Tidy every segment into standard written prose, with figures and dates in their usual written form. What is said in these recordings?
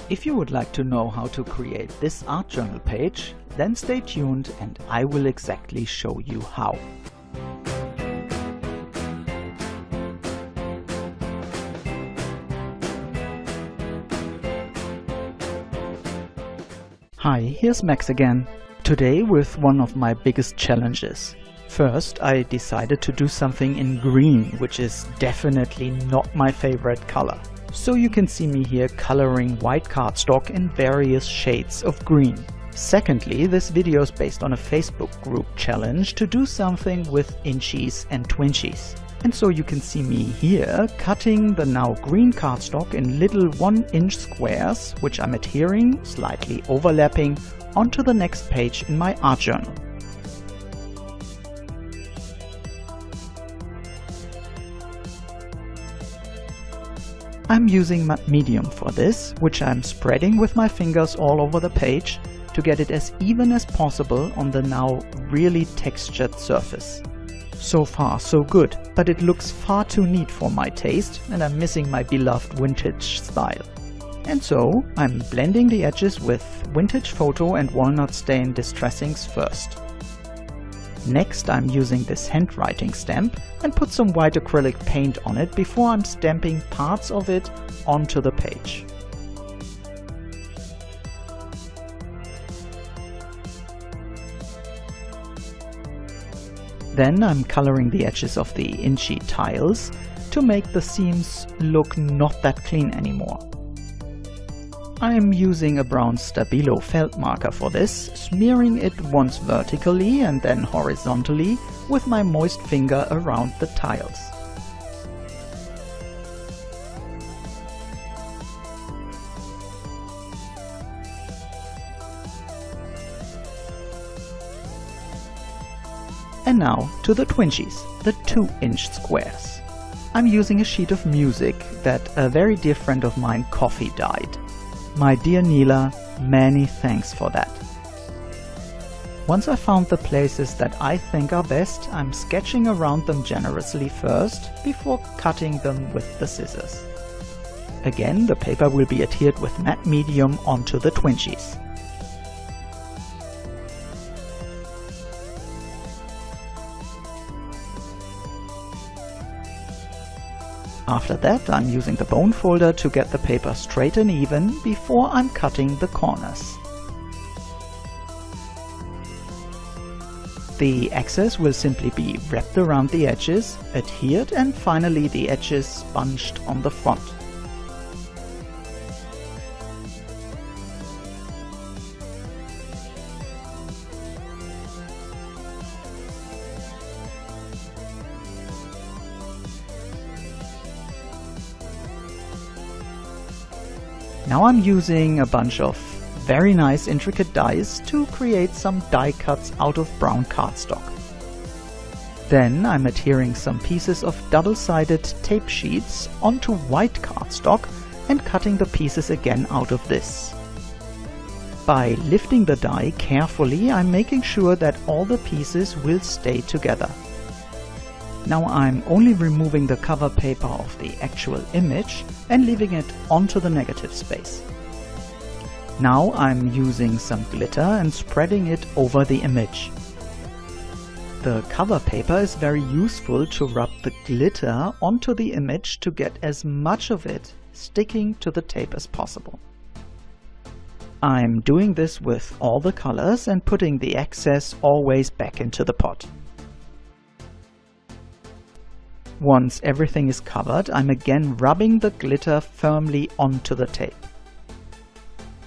If you would like to know how to create this art journal page, then stay tuned and I will exactly show you how. Hi, here's Max again. Today with one of my biggest challenges. First, I decided to do something in green, which is definitely not my favorite color. So you can see me here coloring white cardstock in various shades of green. Secondly, this video is based on a Facebook group challenge to do something with Inchies and Twinchies. And so you can see me here cutting the now green cardstock in little 1-inch squares, which I'm adhering, slightly overlapping, onto the next page in my art journal. I'm using matte medium for this, which I'm spreading with my fingers all over the page to get it as even as possible on the now really textured surface. So far so good, but it looks far too neat for my taste and I'm missing my beloved vintage style. And so I'm blending the edges with vintage photo and walnut stain distressings first. Next I'm using this handwriting stamp and put some white acrylic paint on it before I'm stamping parts of it onto the page. Then I'm coloring the edges of the Inchie tiles to make the seams look not that clean anymore. I'm using a Braun Stabilo felt marker for this, smearing it once vertically and then horizontally with my moist finger around the tiles. And now to the Twinchies, the 2-inch squares. I'm using a sheet of music that a very dear friend of mine coffee dyed. My dear Nela, many thanks for that. Once I found the places that I think are best, I'm sketching around them generously first, before cutting them with the scissors. Again, the paper will be adhered with matte medium onto the Twinchies. After that, I'm using the bone folder to get the paper straight and even before I'm cutting the corners. The excess will simply be wrapped around the edges, adhered, and finally the edges sponged on the front. Now I'm using a bunch of very nice intricate dies to create some die cuts out of brown cardstock. Then I'm adhering some pieces of double-sided tape sheets onto white cardstock and cutting the pieces again out of this. By lifting the die carefully, I'm making sure that all the pieces will stay together. Now I'm only removing the cover paper of the actual image and leaving it onto the negative space. Now I'm using some glitter and spreading it over the image. The cover paper is very useful to rub the glitter onto the image to get as much of it sticking to the tape as possible. I'm doing this with all the colors and putting the excess always back into the pot. Once everything is covered, I'm again rubbing the glitter firmly onto the tape.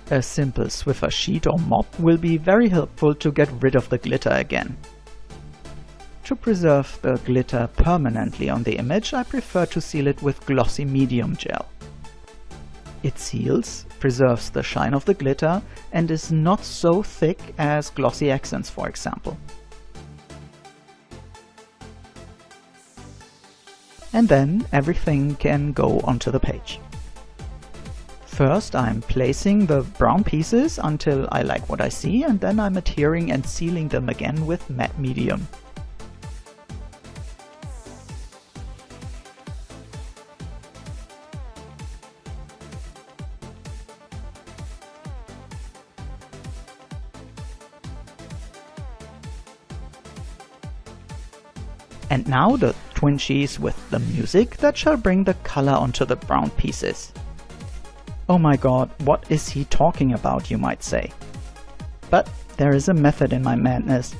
A simple Swiffer sheet or mop will be very helpful to get rid of the glitter again. To preserve the glitter permanently on the image, I prefer to seal it with glossy medium gel. It seals, preserves the shine of the glitter, and is not so thick as glossy accents, for example. And then everything can go onto the page. First I'm placing the brown pieces until I like what I see, and then I'm adhering and sealing them again with matte medium. And now the Twinchies with the music that shall bring the color onto the brown pieces. Oh my god, what is he talking about, you might say? But there is a method in my madness.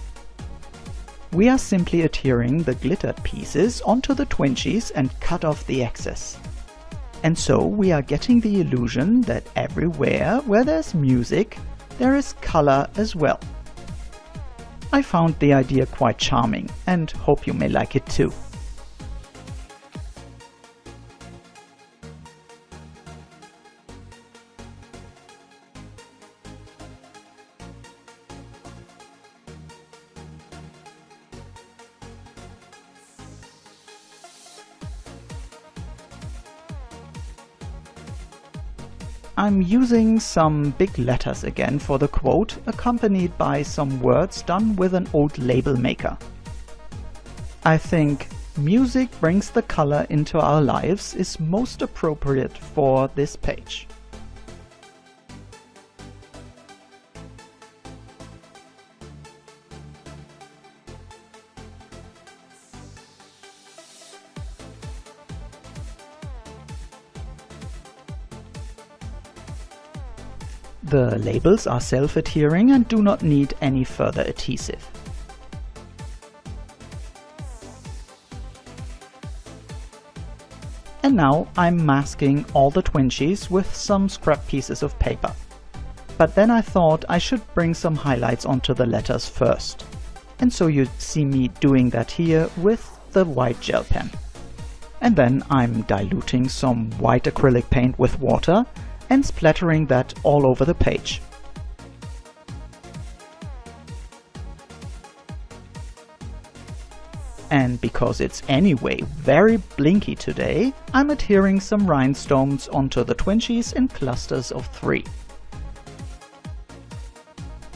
We are simply adhering the glittered pieces onto the Twinchies and cut off the excess. And so we are getting the illusion that everywhere where there's music, there is color as well. I found the idea quite charming and hope you may like it too. I'm using some big letters again for the quote, accompanied by some words done with an old label maker. I think "music brings the color into our lives" is most appropriate for this page. The labels are self-adhering and do not need any further adhesive. And now I'm masking all the Twinchies with some scrap pieces of paper. But then I thought I should bring some highlights onto the letters first. And so you see me doing that here with the white gel pen. And then I'm diluting some white acrylic paint with water and splattering that all over the page. And because it's anyway very blinky today, I'm adhering some rhinestones onto the Twinchies in clusters of 3.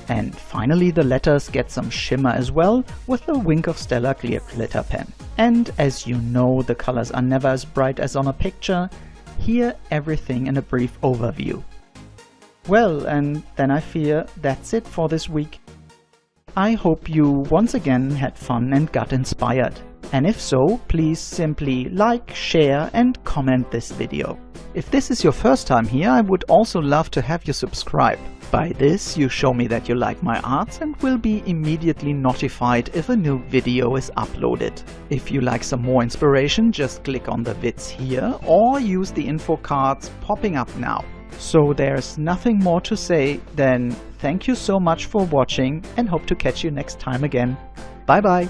And finally the letters get some shimmer as well with the Wink of Stella clear glitter pen. And as you know, the colors are never as bright as on a picture. Here everything in a brief overview. Well, and then I fear that's it for this week. I hope you once again had fun and got inspired. And if so, please simply like, share and comment this video. If this is your first time here, I would also love to have you subscribe. By this you show me that you like my arts and will be immediately notified if a new video is uploaded. If you like some more inspiration, just click on the vids here or use the info cards popping up now. So there's nothing more to say than thank you so much for watching and hope to catch you next time again. Bye bye!